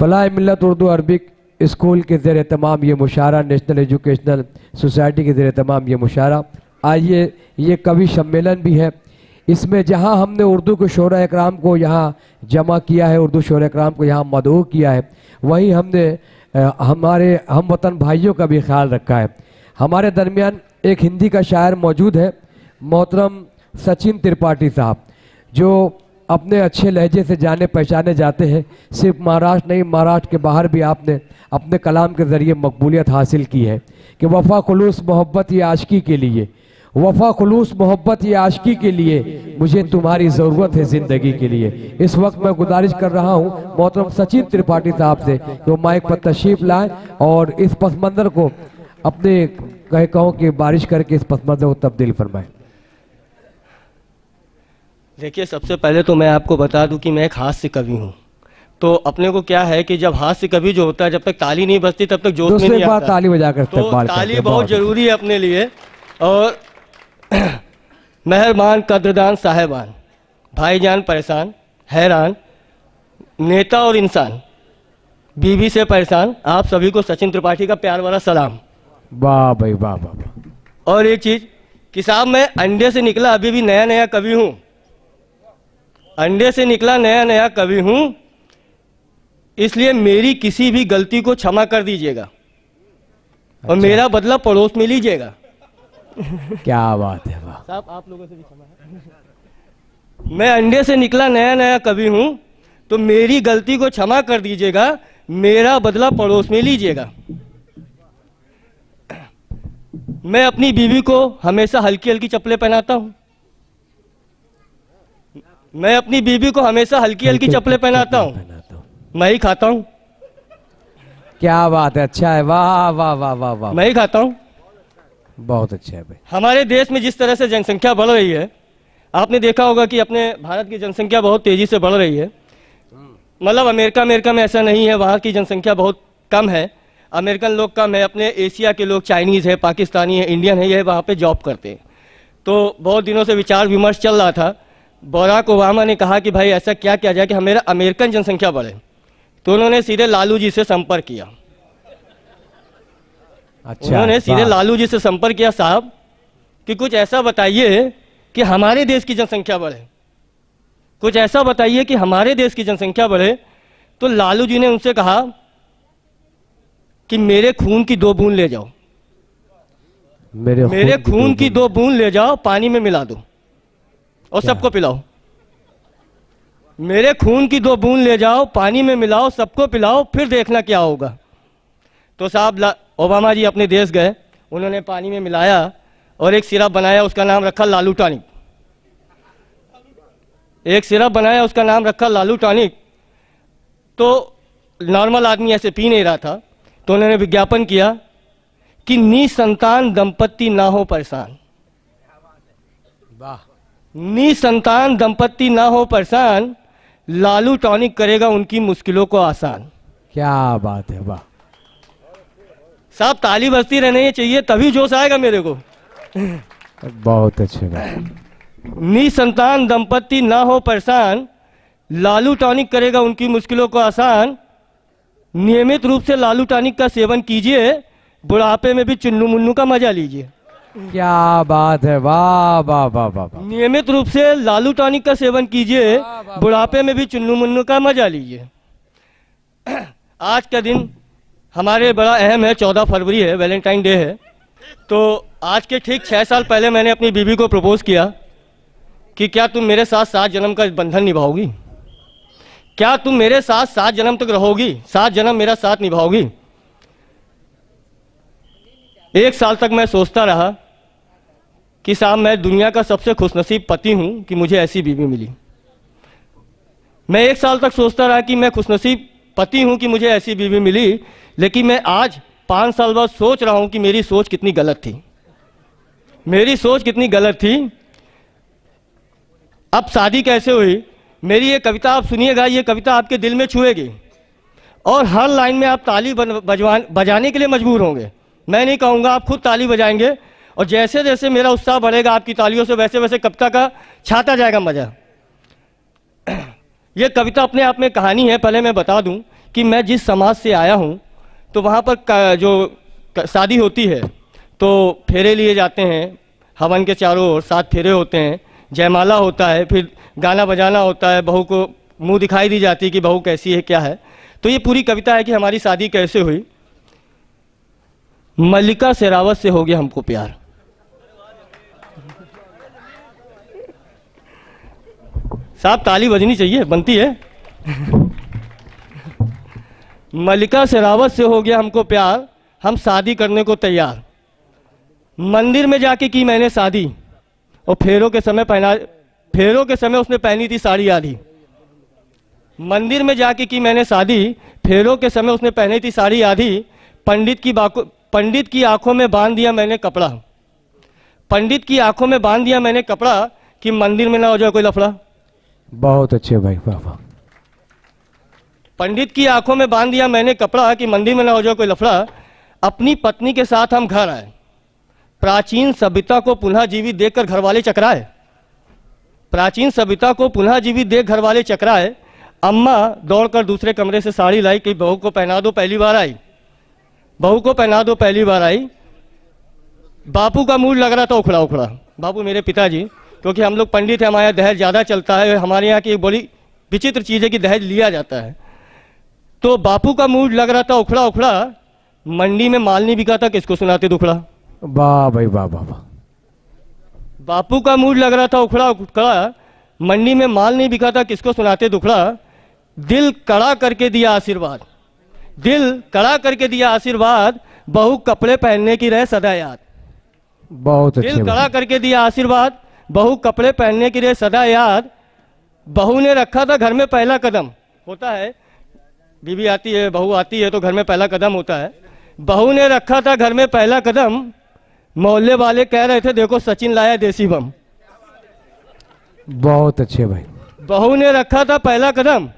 फलाह मिल्लत Urdu Arabic school के ज़ेर तमाम ये मुशायरा, नेशनल एजुकेशनल सोसाइटी के ज़ेर तमाम ये मुशायरा। आइए, ये कवि सम्मेलन भी है। इसमें जहाँ हमने उर्दू के शोरा इकराम को यहाँ जमा किया है, उर्दू शोरा इकराम को यहाँ मदऊ किया है, वहीं हमने हमारे हम वतन भाइयों का भी ख्याल रखा है। हमारे दरमियान एक हिंदी का शायर मौजूद है, मोहतरम सचिन त्रिपाठी साहब, जो अपने अच्छे लहजे से जाने पहचाने जाते हैं। सिर्फ महाराष्ट्र नहीं, महाराष्ट्र के बाहर भी आपने अपने कलाम के ज़रिए मकबूलियत हासिल की है कि वफ़ा खुलूस मोहब्बत ये आशिकी के लिए, वफ़ा खुलूस मोहब्बत ये आशिकी के लिए, मुझे तुम्हारी ज़रूरत है ज़िंदगी के लिए। इस वक्त मैं गुजारिश कर रहा हूँ मोहतरम सचिन त्रिपाठी साहब से कि वो माइक पर तशरीफ़ लाएं और इस पस मंज़र को अपने कहो कि बारिश करके इस पस मंज़र को तब्दील फरमाएं। देखिए, सबसे पहले तो मैं आपको बता दूं कि मैं एक हास्य कवि हूं। तो अपने को क्या है कि जब हास्य कवि जो होता है, जब तक ताली नहीं बजती तब तक जोश में नहीं आता। ताली बजाकर तो ताली बहुत जरूरी है अपने लिए। और मेहरबान कद्रदान साहेबान, भाईजान परेशान हैरान, नेता और इंसान, बीवी से परेशान, आप सभी को सचिन त्रिपाठी का प्यार वाला सलाम। वाह भाई वाह वाह। और एक चीज कि साहब, मैं अंडे से निकला अभी भी नया नया कवि हूं। अंडे से निकला नया नया कवि हूं, इसलिए मेरी किसी भी गलती को क्षमा कर दीजिएगा। और मेरा बदला पड़ोस में लीजिएगा। क्या बात है, वाह साहब, आप लोगों से भी क्षमा है। मैं अंडे से निकला नया नया कवि हूं, तो मेरी गलती को क्षमा कर दीजिएगा, मेरा बदला पड़ोस में लीजिएगा। मैं अपनी बीवी को हमेशा हल्की हल्की चप्पलें पहनाता हूं। मैं अपनी बीवी को हमेशा हल्की हल्की चप्पलें पहनाता हूं। मैं ही खाता हूं। क्या बात है, अच्छा है, वाह वाह वाह वाह वाह। मैं ही खाता हूं। बहुत अच्छा है भाई। हमारे देश में जिस तरह से जनसंख्या बढ़ रही है, आपने देखा होगा कि अपने भारत की जनसंख्या बहुत तेजी से बढ़ रही है। मतलब अमेरिका में ऐसा नहीं है, वहाँ की जनसंख्या बहुत कम है। अमेरिकन लोग कम है, अपने एशिया के लोग, चाइनीज़ है, पाकिस्तानी है, इंडियन है, ये वहाँ पे जॉब करते हैं। तो बहुत दिनों से विचार विमर्श चल रहा था। बराक ओबामा ने कहा कि भाई ऐसा क्या किया जाए कि हमारा अमेरिकन जनसंख्या बढ़े। तो उन्होंने सीधे लालू जी से संपर्क किया। अच्छा, उन्होंने सीधे लालू जी से संपर्क किया, साहब कि कुछ ऐसा बताइए कि हमारे देश की जनसंख्या बढ़े, कुछ ऐसा बताइए कि हमारे देश की जनसंख्या बढ़े। तो लालू जी ने उनसे कहा कि मेरे खून की 2 बूंद ले जाओ, मेरे खून की 2 बूंद ले जाओ, पानी में मिला दो और सबको पिलाओ। मेरे खून की 2 बूंद ले जाओ, पानी में मिलाओ, सबको पिलाओ, फिर देखना क्या होगा। तो साहब ओबामा जी अपने देश गए, उन्होंने पानी में मिलाया और एक सिरप बनाया, उसका नाम रखा लालू टॉनिक। एक सिरप बनाया, उसका नाम रखा लालू टॉनिक। तो नॉर्मल आदमी ऐसे पी नहीं रहा था, तो उन्होंने विज्ञापन किया कि निसंतान दंपत्ति ना हो परेशान। वाह। निसंतान दंपत्ति ना हो परेशान, लालू टॉनिक करेगा उनकी मुश्किलों को आसान। क्या बात है, वाह। साहब, ताली बजती रहनी चाहिए, तभी जोश आएगा मेरे को। बहुत अच्छे बात। निसंतान दंपत्ति ना हो परेशान, लालू टॉनिक करेगा उनकी मुश्किलों को आसान। नियमित रूप से लालू टॉनिक का सेवन कीजिए, बुढ़ापे में भी चुन्नू मुन्नू का मजा लीजिए। क्या बात है, वाह वाह वाह वाह। नियमित रूप से लालू टॉनिक का सेवन कीजिए, बुढ़ापे में भी चुन्नू मुन्नू का मजा लीजिए। आज का दिन हमारे बड़ा अहम है, 14 फरवरी है, वैलेंटाइन डे है। तो आज के ठीक 6 साल पहले मैंने अपनी बीवी को प्रपोज किया कि क्या तुम मेरे साथ 7 जन्म का बंधन निभाओगी, क्या तुम मेरे साथ 7 जन्म तक रहोगी, 7 जन्म मेरा साथ निभाओगी। 1 साल तक मैं सोचता रहा कि साहब, मैं दुनिया का सबसे खुशनसीब पति हूं कि मुझे ऐसी बीवी मिली। मैं 1 साल तक सोचता रहा कि मैं खुशनसीब पति हूं कि मुझे ऐसी बीवी मिली, लेकिन मैं आज 5 साल बाद सोच रहा हूं कि मेरी सोच कितनी गलत थी, मेरी सोच कितनी गलत थी। अब शादी कैसे हुई, मेरी ये कविता आप सुनिएगा, ये कविता आपके दिल में छुएगी और हर लाइन में आप ताली बजाने के लिए मजबूर होंगे। मैं नहीं कहूँगा, आप खुद ताली बजाएंगे और जैसे जैसे मेरा उत्साह बढ़ेगा आपकी तालियों से, वैसे वैसे कविता का छाता जाएगा मजा। ये कविता अपने आप में कहानी है। पहले मैं बता दूं, कि मैं जिस समाज से आया हूँ तो वहाँ पर जो शादी होती है तो फेरे लिए जाते हैं, हवन के चारों ओर 7 फेरे होते हैं, जयमाला होता है, फिर गाना बजाना होता है, बहू को मुंह दिखाई दी जाती है कि बहू कैसी है क्या है। तो ये पूरी कविता है कि हमारी शादी कैसे हुई। मल्लिका शेरावत से हो गया हमको प्यार। साहब ताली बजनी चाहिए, बनती है। मल्लिका शेरावत से हो गया हमको प्यार, हम शादी करने को तैयार। मंदिर में जाके की मैंने शादी और फेरों के समय उसने पहनी थी साड़ी आधी। मंदिर में जाके की मैंने शादी, फेरों के समय उसने पहनी थी साड़ी आधी। पंडित की आंखों में बांध दिया मैंने कपड़ा, पंडित की आंखों में बांध दिया मैंने कपड़ा कि मंदिर में ना हो जाए कोई लफड़ा। बहुत अच्छे भाई, वाह वाह। पंडित की आंखों में बांध दिया मैंने कपड़ा कि मंदिर में ना हो जाए कोई लफड़ा। अपनी पत्नी के साथ हम घर आए, प्राचीन सभ्यता को पुनः जीवित देखकर घरवाले चकराए। प्राचीन सभ्यता को पुनः जीवित देख घरवाले चकराए। अम्मा दौड़कर दूसरे कमरे से साड़ी लाई कि बहू को पहना दो पहली बार आई, बहू को पहना दो पहली बार आई। बापू का मूड लग रहा था उखड़ा उखड़ा। बापू मेरे पिताजी, क्योंकि हम लोग पंडित हैं, हमारे यहाँ दहेज ज़्यादा चलता है। हमारे यहाँ की एक बड़ी विचित्र चीज़ है कि दहेज लिया जाता है। तो बापू का मूड लग रहा था उखड़ा उखड़ा। मंडी में माल नहीं बिका था, किसको सुनाते दुखड़ा। वाह भाई वाह वाह वाह। बापू का मूड लग रहा था उखड़ा उखड़ा, मंडी में माल नहीं बिका था, किसको सुनाते दुखड़ा। दिल कड़ा करके दिया आशीर्वाद, दिल कड़ा करके दिया आशीर्वाद, बहू कपड़े पहनने की रहे सदा याद। बहुत अच्छे। दिल कड़ा करके दिया आशीर्वाद, बहू कपड़े पहनने की रहे सदा याद। बहू ने रखा था घर में पहला कदम। होता है बीवी आती है, बहू आती है तो घर में पहला कदम होता है। बहू ने रखा था घर में पहला कदम, मोहल्ले वाले कह रहे थे देखो सचिन लाया देसी बम। बहुत अच्छे भाई। बहू ने रखा था पहला कदम,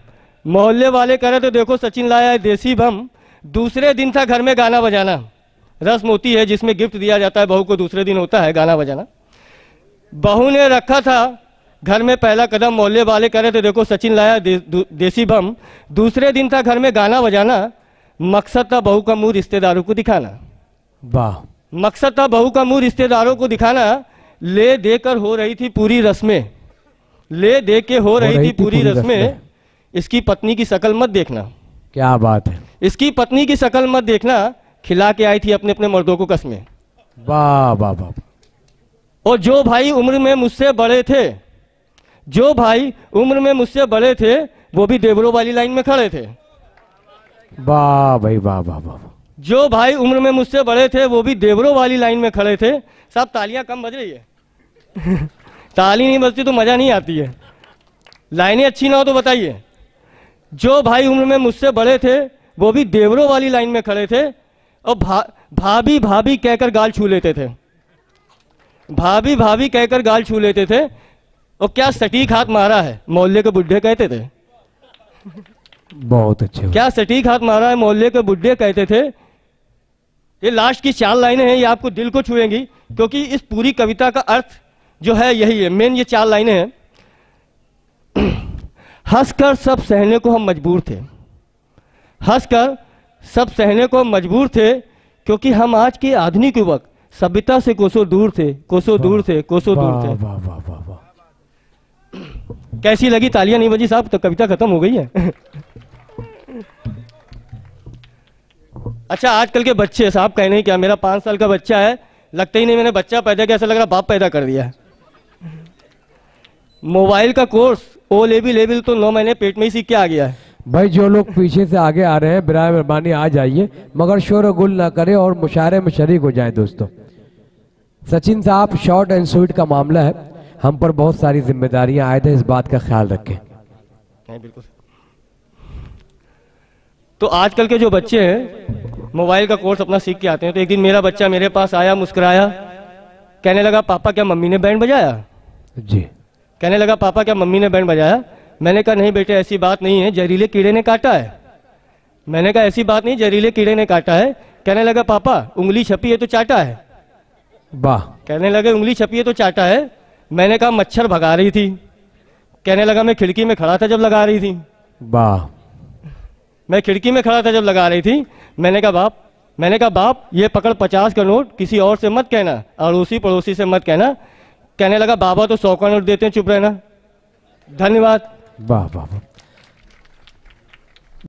मोहल्ले वाले कह रहे थे देखो सचिन लाया है देसी बम। दूसरे दिन था घर में गाना बजाना, रस्म होती है जिसमें गिफ्ट दिया जाता है बहू को, दूसरे दिन होता है गाना बजाना। बहू ने रखा था घर में पहला कदम, मोहल्ले वाले कह रहे थे देखो सचिन लाया देसी बम। दूसरे दिन था घर में गाना बजाना, मकसद था बहू का मुंह रिश्तेदारों को दिखाना। वाह। मकसद था बहू का मुंह रिश्तेदारों को दिखाना। ले देकर हो रही थी पूरी रस्में, ले दे के हो रही थी पूरी रस्में। इसकी पत्नी की शक्ल मत देखना। क्या बात है। इसकी पत्नी की शक्ल मत देखना, खिला के आई थी अपने अपने मर्दों को कसमें। वाह वाह वाह। और जो भाई उम्र में मुझसे बड़े थे, जो भाई उम्र में मुझसे बड़े थे, वो भी देवरों वाली लाइन में खड़े थे। वाह भाई वाह वाह वाह। जो भाई उम्र में मुझसे बड़े थे वो भी देवरों वाली लाइन में खड़े थे। साहब तालियां कम बज रही है। ताली नहीं बजती तो मजा नहीं आती है। लाइनें अच्छी ना हो तो बताइए। जो भाई उम्र में मुझसे बड़े थे वो भी देवरों वाली लाइन में खड़े थे और भाभी भाभी कहकर गाल छू लेते थे, भाभी भाभी कहकर गाल छू लेते थे। और क्या सटीक हाथ मारा है, मोहल्ले के बुढ़े कहते थे। बहुत अच्छे। क्या सटीक हाथ मारा है, मोहल्ले के बुढ़े कहते थे। ये लास्ट की 4 लाइनें हैं, ये आपको दिल को छुएंगी, क्योंकि इस पूरी कविता का अर्थ जो है यही है। मेन ये 4 लाइनें हैं। हंसकर सब सहने को हम मजबूर थे, हंसकर सब सहने को हम मजबूर थे, क्योंकि हम आज के आधुनिक युवक सभ्यता से कोसों दूर थे, कोसों दूर थे, कोसों दूर थे। वाह वाह वाह वाह। कैसी लगी? तालियां नहीं बजी साहब तो कविता खत्म हो गई है। अच्छा आजकल के बच्चे साहब कहने ही क्या, मेरा 5 साल का बच्चा है, लगता ही नहीं मैंने बच्चा पैदा किया, ऐसा लग रहा बाप पैदा कर दिया। मोबाइल का कोर्स ओ लेवल तो 9 महीने पेट में ही सीख के आ गया है। भाई जो लोग पीछे से आगे आ रहे हैं बिराए मेहरबानी आ जाइए, मगर शोर गुल ना करें और मुशायरे में शरीक हो जाएं दोस्तों। सचिन साहब शॉर्ट एंड स्वीट का मामला है, हम पर बहुत सारी जिम्मेदारियां आए थे, इस बात का ख्याल रखें। बिल्कुल। तो आजकल के जो बच्चे हैं मोबाइल का कोर्स अपना सीख के आते हैं। तो एक दिन मेरा बच्चा मेरे पास आया, मुस्कुराया, कहने लगा पापा क्या मम्मी ने बैंड बजाया? जी। कहने लगा पापा क्या मम्मी ने बैंड बजाया? मैंने कहा नहीं बेटे ऐसी बात नहीं है, जहरीले कीड़े ने काटा है। मैंने कहा ऐसी बात नहीं, जहरीले कीड़े ने काटा है। कहने लगा पापा उंगली छपी है तो चाटा है। वाह। कहने लगे उंगली छपी है तो चाटा है। मैंने कहा मच्छर भगा रही थी। कहने लगा मैं खिड़की में खड़ा था जब लगा रही थी। वाह। मैं खिड़की में खड़ा था जब लगा रही थी। मैंने कहा बाप ये पकड़ 50 का नोट, किसी और से मत कहना, अड़ोसी पड़ोसी से मत कहना। कहने लगा बाबा तो 100 का नोट देते हैं, चुप रहना। धन्यवाद। वाह वाह वाह।